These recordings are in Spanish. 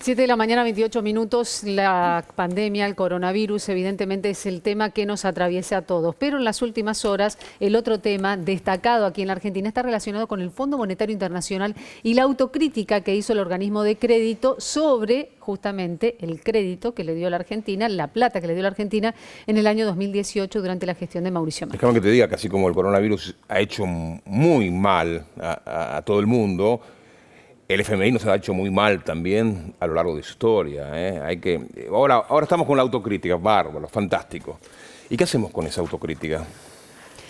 7 de la mañana, 28 minutos. La pandemia, el coronavirus, evidentemente es el tema que nos atraviesa a todos. Pero en las últimas horas, el otro tema destacado aquí en la Argentina está relacionado con el Fondo Monetario Internacional y la autocrítica que hizo el organismo de crédito sobre justamente el crédito que le dio la Argentina, la plata que le dio la Argentina en el año 2018 durante la gestión de Mauricio Macri. Déjame que te diga que así como el coronavirus ha hecho muy mal a todo el mundo, el FMI nos ha hecho muy mal también a lo largo de su historia. Ahora estamos con la autocrítica, bárbaro, fantástico. ¿Y qué hacemos con esa autocrítica?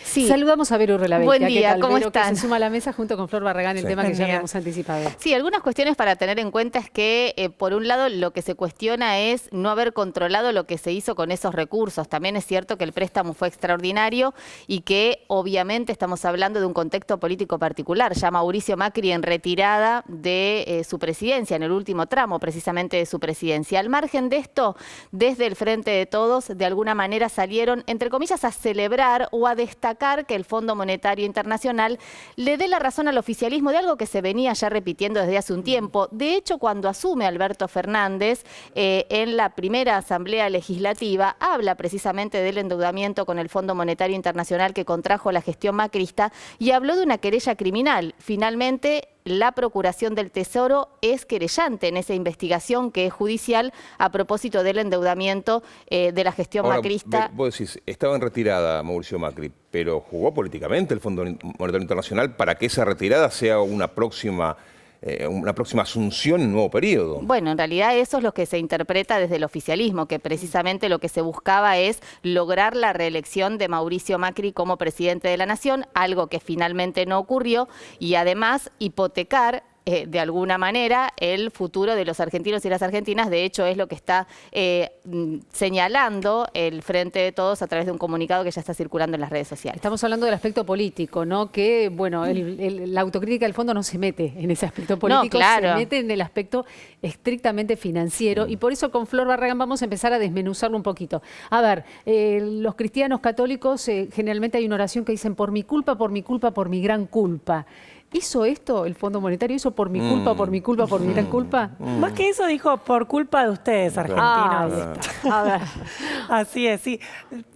Sí. Saludamos a Vero Relavecchia. Buen día, ¿qué tal, ¿cómo Vero, están? que se suma a la mesa junto con Flor Barragán, el tema que ya habíamos anticipado. Sí, algunas cuestiones para tener en cuenta es que, por un lado, lo que se cuestiona es no haber controlado lo que se hizo con esos recursos. También es cierto que el préstamo fue extraordinario y que, obviamente, estamos hablando de un contexto político particular. Ya Mauricio Macri en retirada de su presidencia, en el último tramo precisamente de su presidencia. Al margen de esto, desde el Frente de Todos, de alguna manera salieron, entre comillas, a celebrar o a destacar que el Fondo Monetario Internacional le dé la razón al oficialismo de algo que se venía ya repitiendo desde hace un tiempo. De hecho, cuando asume Alberto Fernández en la primera Asamblea Legislativa, habla precisamente del endeudamiento con el Fondo Monetario Internacional que contrajo la gestión macrista y habló de una querella criminal. Finalmente, la Procuración del Tesoro es querellante en esa investigación que es judicial a propósito del endeudamiento de la gestión macrista. Vos decís, estaba en retirada Mauricio Macri, pero jugó políticamente el Fondo Monetario Internacional para que esa retirada sea una próxima asunción en un nuevo periodo. Bueno, en realidad eso es lo que se interpreta desde el oficialismo, que precisamente lo que se buscaba es lograr la reelección de Mauricio Macri como presidente de la Nación, algo que finalmente no ocurrió, y además hipotecar de alguna manera el futuro de los argentinos y las argentinas. De hecho, es lo que está señalando el Frente de Todos a través de un comunicado que ya está circulando en las redes sociales. Estamos hablando del aspecto político, ¿no? Que, bueno, la autocrítica del fondo no se mete en ese aspecto político, no, claro, se mete en el aspecto estrictamente financiero. Y por eso con Flor Barragán vamos a empezar a desmenuzarlo un poquito. A ver, los cristianos católicos generalmente hay una oración que dicen por mi culpa, por mi culpa, por mi gran culpa. ¿Hizo esto el Fondo Monetario? ¿Hizo por mi culpa, por mi culpa, por mi gran culpa? Más que eso dijo por culpa de ustedes, argentinos. A ver. Así es, sí.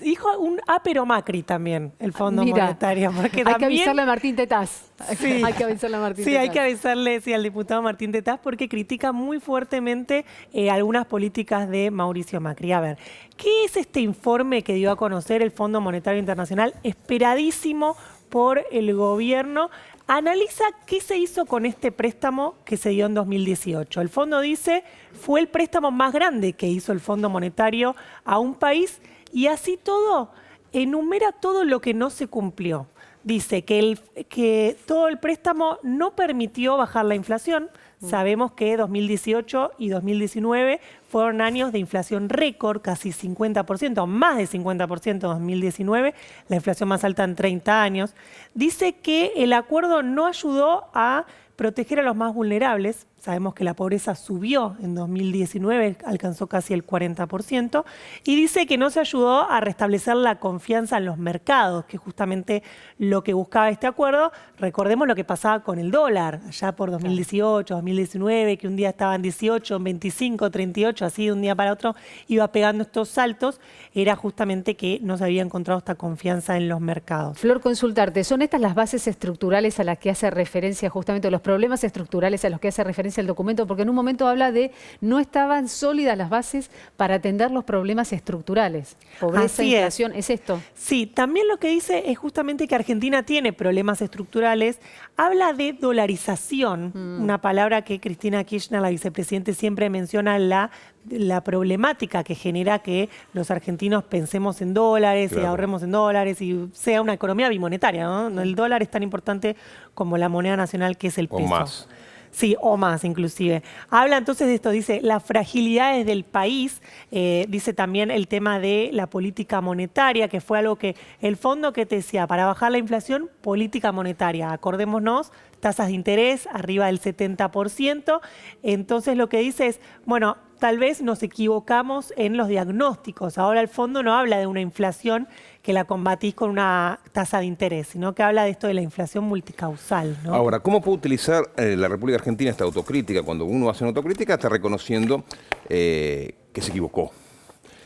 Dijo un pero Macri también, el Fondo Monetario. Porque hay que avisarle a Martín Tetaz. Sí, hay que avisarle a Martín Tetaz. hay que avisarle al diputado Martín Tetaz porque critica muy fuertemente algunas políticas de Mauricio Macri. A ver, ¿qué es este informe que dio a conocer el Fondo Monetario Internacional? Esperadísimo por el gobierno. Analiza qué se hizo con este préstamo que se dio en 2018. El fondo dice, fue el préstamo más grande que hizo el Fondo Monetario a un país y así todo, enumera todo lo que no se cumplió. Dice que todo el préstamo no permitió bajar la inflación. Sabemos que 2018 y 2019 fueron años de inflación récord, casi 50%, más de 50% en 2019, la inflación más alta en 30 años. Dice que el acuerdo no ayudó a proteger a los más vulnerables. Sabemos que la pobreza subió en 2019, alcanzó casi el 40%, y dice que no se ayudó a restablecer la confianza en los mercados, que es justamente lo que buscaba este acuerdo. Recordemos lo que pasaba con el dólar, allá por 2018, 2019, que un día estaba en 18, 25, 38, así de un día para otro iba pegando estos saltos, era justamente que no se había encontrado esta confianza en los mercados. Flor, consultarte, ¿son estas las bases estructurales a las que hace referencia justamente, los problemas estructurales a los que hace referencia el documento? Porque en un momento habla de no estaban sólidas las bases para atender los problemas estructurales. Pobreza, inflación, ¿es esto? Sí, también lo que dice es justamente que Argentina tiene problemas estructurales. Habla de dolarización, una palabra que Cristina Kirchner, la vicepresidente, siempre menciona la problemática que genera que los argentinos pensemos en dólares y ahorremos en dólares y sea una economía bimonetaria, ¿no? El dólar es tan importante como la moneda nacional que es el peso. O más. Sí, o más inclusive. Habla entonces de esto, dice las fragilidades del país, dice también el tema de la política monetaria, que fue algo que el fondo que te decía, para bajar la inflación, política monetaria, acordémonos, tasas de interés arriba del 70%, entonces lo que dice es, bueno, tal vez nos equivocamos en los diagnósticos. Ahora el fondo no habla de una inflación que la combatís con una tasa de interés, sino que habla de esto de la inflación multicausal, ¿no? Ahora, ¿cómo puede utilizar la República Argentina esta autocrítica? Cuando uno hace una autocrítica está reconociendo que se equivocó.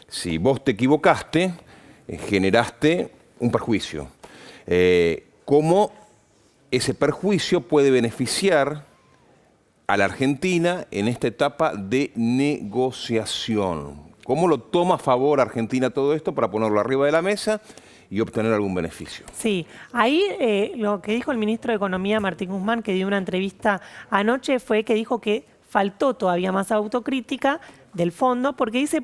Si vos te equivocaste, generaste un perjuicio. ¿Cómo ese perjuicio puede beneficiar a la Argentina en esta etapa de negociación? ¿Cómo lo toma a favor Argentina todo esto para ponerlo arriba de la mesa y obtener algún beneficio? Sí, ahí lo que dijo el ministro de Economía, Martín Guzmán, que dio una entrevista anoche, fue que dijo que faltó todavía más autocrítica del fondo, porque dice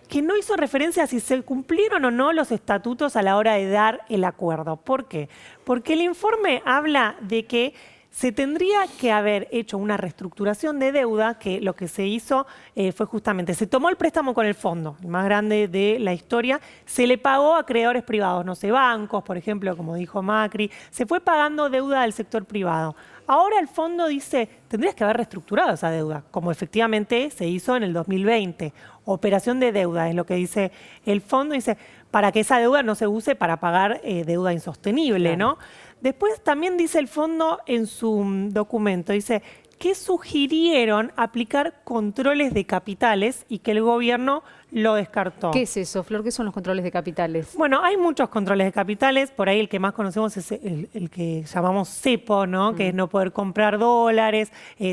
que no hizo referencia a si se cumplieron o no los estatutos a la hora de dar el acuerdo. ¿Por qué? Porque el informe habla de que se tendría que haber hecho una reestructuración de deuda, que lo que se hizo fue justamente, se tomó el préstamo con el fondo, el más grande de la historia, se le pagó a acreedores privados, no sé, bancos, por ejemplo, como dijo Macri, se fue pagando deuda del sector privado. Ahora el fondo dice, tendrías que haber reestructurado esa deuda, como efectivamente se hizo en el 2020. Operación de deuda es lo que dice el fondo, dice, para que esa deuda no se use para pagar deuda insostenible, claro, ¿no? Después también dice el fondo en su documento, dice que sugirieron aplicar controles de capitales y que el gobierno lo descartó. ¿Qué es eso, Flor? ¿Qué son los controles de capitales? Bueno, hay muchos controles de capitales, por ahí el que más conocemos es el que llamamos cepo, ¿no? Que es no poder comprar dólares,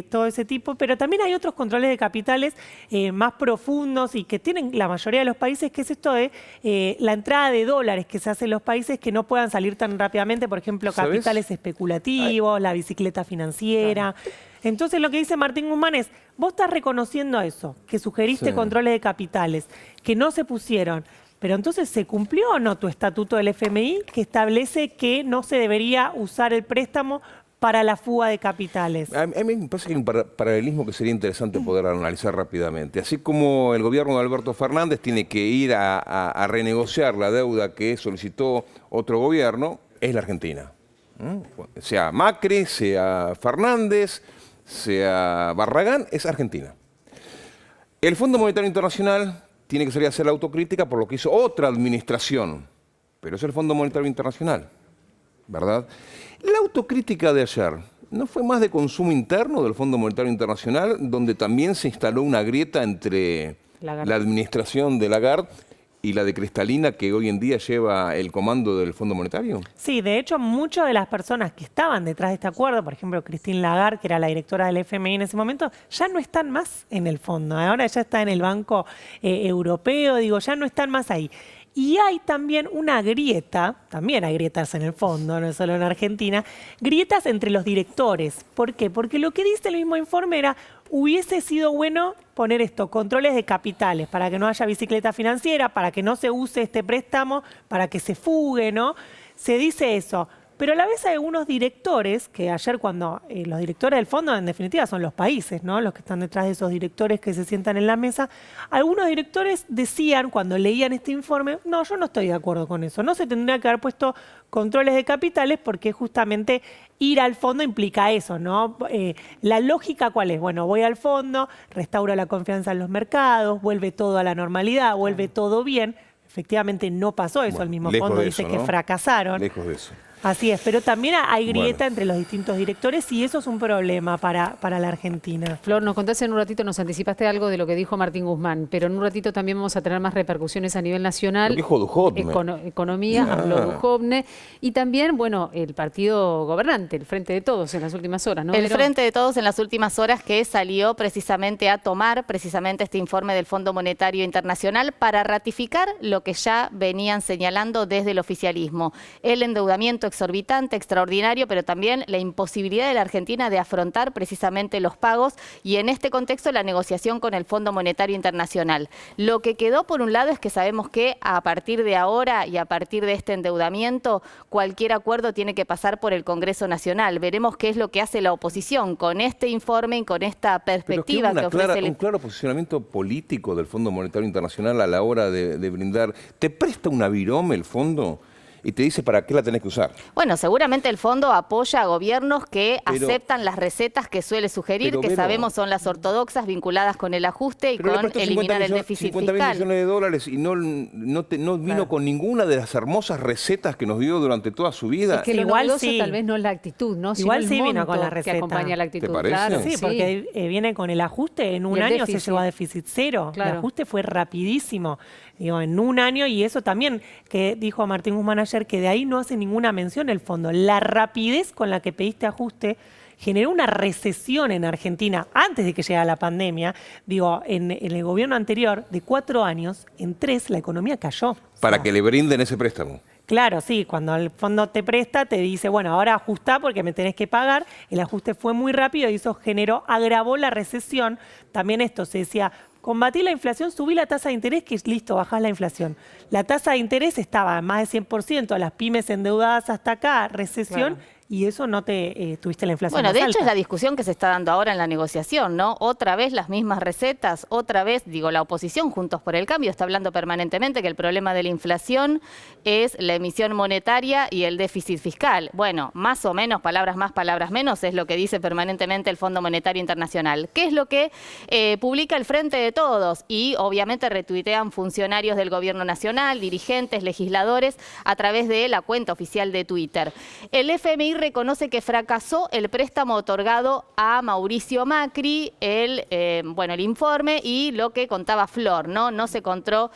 todo ese tipo, pero también hay otros controles de capitales más profundos y que tienen la mayoría de los países, que es esto de la entrada de dólares que se hace en los países que no puedan salir tan rápidamente, por ejemplo, capitales especulativos, la bicicleta financiera. Claro. Entonces lo que dice Martín Guzmán es, vos estás reconociendo eso, que sugeriste controles de capitales, que no se pusieron, pero entonces ¿se cumplió o no tu estatuto del FMI que establece que no se debería usar el préstamo para la fuga de capitales? A mí me parece que hay un paralelismo que sería interesante poder analizar rápidamente. Así como el gobierno de Alberto Fernández tiene que ir a renegociar la deuda que solicitó otro gobierno, es la Argentina. Sea Macri, sea Fernández, sea Barragán, es Argentina. El Fondo Monetario Internacional tiene que salir a hacer la autocrítica por lo que hizo otra administración, pero es el Fondo Monetario Internacional, ¿verdad? La autocrítica de ayer no fue más de consumo interno del Fondo Monetario Internacional, donde también se instaló una grieta entre la administración de Lagarde y la de Cristalina, que hoy en día lleva el comando del Fondo Monetario. Sí, de hecho, muchas de las personas que estaban detrás de este acuerdo, por ejemplo, Christine Lagarde, que era la directora del FMI en ese momento, ya no están más en el fondo. Ahora ya está en el Banco Europeo, digo, ya no están más ahí. Y hay también una grieta, también hay grietas en el fondo, no solo en Argentina, grietas entre los directores. ¿Por qué? Porque lo que dice el mismo informe era, hubiese sido bueno poner esto, controles de capitales, para que no haya bicicleta financiera, para que no se use este préstamo, para que se fugue, ¿no? Se dice eso. Pero a la vez hay algunos directores, que ayer cuando los directores del fondo en definitiva son los países, ¿no? Los que están detrás de esos directores que se sientan en la mesa, algunos directores decían cuando leían este informe, no, yo no estoy de acuerdo con eso, no se tendría que haber puesto controles de capitales porque justamente ir al fondo implica eso, ¿no? La lógica ¿cuál es? Bueno, voy al fondo, restauro la confianza en los mercados, vuelve todo a la normalidad, vuelve todo bien. Efectivamente no pasó eso, el mismo fondo dice que fracasaron. Lejos de eso. Así es, pero también hay grieta entre los distintos directores y eso es un problema para la Argentina. Flor, nos contaste en un ratito, nos anticipaste algo de lo que dijo Martín Guzmán, pero en un ratito también vamos a tener más repercusiones a nivel nacional. Lo dijo Duhovne. Economía, habló Duhovne. Y también, bueno, el partido gobernante, el Frente de Todos en las últimas horas, ¿no? El Frente de Todos en las últimas horas que salió precisamente a tomar precisamente este informe del Fondo Monetario Internacional para ratificar lo que ya venían señalando desde el oficialismo. El endeudamiento exorbitante, extraordinario, pero también la imposibilidad de la Argentina de afrontar precisamente los pagos y en este contexto la negociación con el Fondo Monetario Internacional. Lo que quedó por un lado es que sabemos que a partir de ahora y a partir de este endeudamiento, cualquier acuerdo tiene que pasar por el Congreso Nacional. Veremos qué es lo que hace la oposición con este informe y con esta perspectiva que ofrece un claro posicionamiento político del Fondo Monetario Internacional a la hora de brindar. ¿Te presta una virome el fondo? y te dice para qué la tenés que usar. Bueno, seguramente el fondo apoya a gobiernos que Pero- aceptan las recetas que suele sugerir, pero, que Vero, sabemos son las ortodoxas vinculadas con el ajuste y Pero le con prestó eliminar el déficit 50 mil fiscal. millones de dólares y no vino Claro. con ninguna de las hermosas recetas que nos dio durante toda su vida. Es que lo Igual novedoso sí. tal vez no es la actitud, ¿no? Sino Igual el sí vino monto con la que receta. acompaña la actitud. ¿Te parece? Claro, Sí, porque viene con el ajuste, en un Y el año se déficit. llegó a déficit cero. Claro. El ajuste fue rapidísimo, digo, en un año, y eso también, que dijo Martín Guzmán ayer, que de ahí no hace ninguna mención el fondo. La rapidez con la que pediste ajuste generó una recesión en Argentina antes de que llegara la pandemia. Digo, en el gobierno anterior, de 4 años, en 3 la economía cayó. Para O sea, que le brinden ese préstamo. Claro, sí, cuando el fondo te presta, te dice, bueno, ahora ajustá porque me tenés que pagar. El ajuste fue muy rápido y eso agravó la recesión. También esto se decía, combatir la inflación, subí la tasa de interés, que es listo, bajás la inflación. La tasa de interés estaba a más de 100%, las pymes endeudadas hasta acá, recesión, Claro. y eso no te tuviste la inflación Bueno, más de hecho alta. es la discusión que se está dando ahora en la negociación, ¿no? Otra vez las mismas recetas, otra vez, digo, la oposición, Juntos por el Cambio, está hablando permanentemente que el problema de la inflación es la emisión monetaria y el déficit fiscal. Bueno, más o menos, palabras más, palabras menos, es lo que dice permanentemente el Fondo Monetario Internacional. ¿Qué es lo que publica el Frente de Todos? Y obviamente retuitean funcionarios del Gobierno Nacional, dirigentes, legisladores, a través de la cuenta oficial de Twitter. El FMI reconoce que fracasó el préstamo otorgado a Mauricio Macri, el informe y lo que contaba Flor, ¿no? No se controló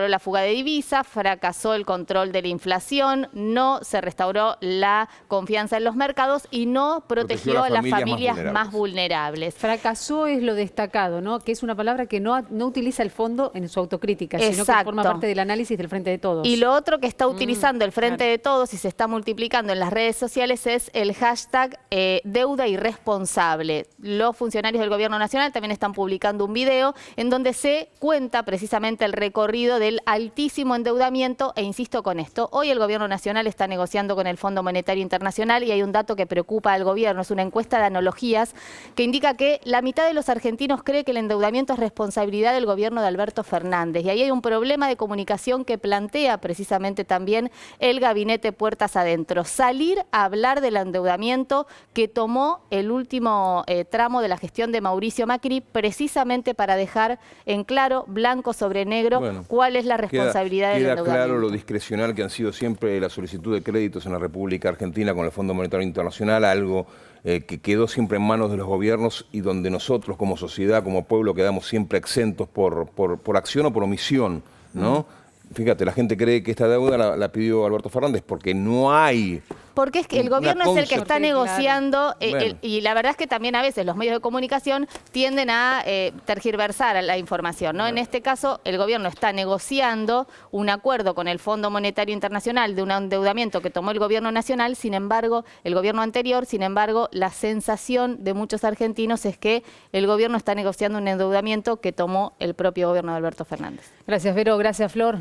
la fuga de divisas, fracasó el control de la inflación, no se restauró la confianza en los mercados y no protegió a las familias más vulnerables. Fracasó es lo destacado, ¿no? Que es una palabra que no utiliza el fondo en su autocrítica, sino que Exacto. forma parte del análisis del Frente de Todos. Y lo otro que está utilizando el Frente claro. de Todos y se está multiplicando en las redes sociales es el hashtag deuda irresponsable. Los funcionarios del Gobierno Nacional también están publicando un video en donde se cuenta precisamente el recorrido del altísimo endeudamiento e insisto con esto, hoy el Gobierno Nacional está negociando con el Fondo Monetario Internacional y hay un dato que preocupa al Gobierno, es una encuesta de analogías que indica que la mitad de los argentinos cree que el endeudamiento es responsabilidad del gobierno de Alberto Fernández y ahí hay un problema de comunicación que plantea precisamente también el gabinete puertas adentro. Salir a hablar del endeudamiento que tomó el último tramo de la gestión de Mauricio Macri precisamente para dejar en claro, blanco sobre negro, Bueno, cuál es la responsabilidad del queda endeudamiento. claro lo discrecional que han sido siempre la solicitud de créditos en la República Argentina con el Fondo Monetario Internacional, algo que quedó siempre en manos de los gobiernos y donde nosotros como sociedad, como pueblo, quedamos siempre exentos por acción o por omisión, ¿no? Fíjate, la gente cree que esta deuda la pidió Alberto Fernández porque no hay... Porque es que el una gobierno es el que está Porque, negociando Bueno. y la verdad es que también a veces los medios de comunicación tienden a tergiversar la información, ¿no? En este caso, el gobierno está negociando un acuerdo con el Fondo Monetario Internacional de un endeudamiento que tomó el gobierno nacional, sin embargo, el gobierno anterior, sin embargo, la sensación de muchos argentinos es que el gobierno está negociando un endeudamiento que tomó el propio gobierno de Alberto Fernández. Gracias, Vero. Gracias, Flor.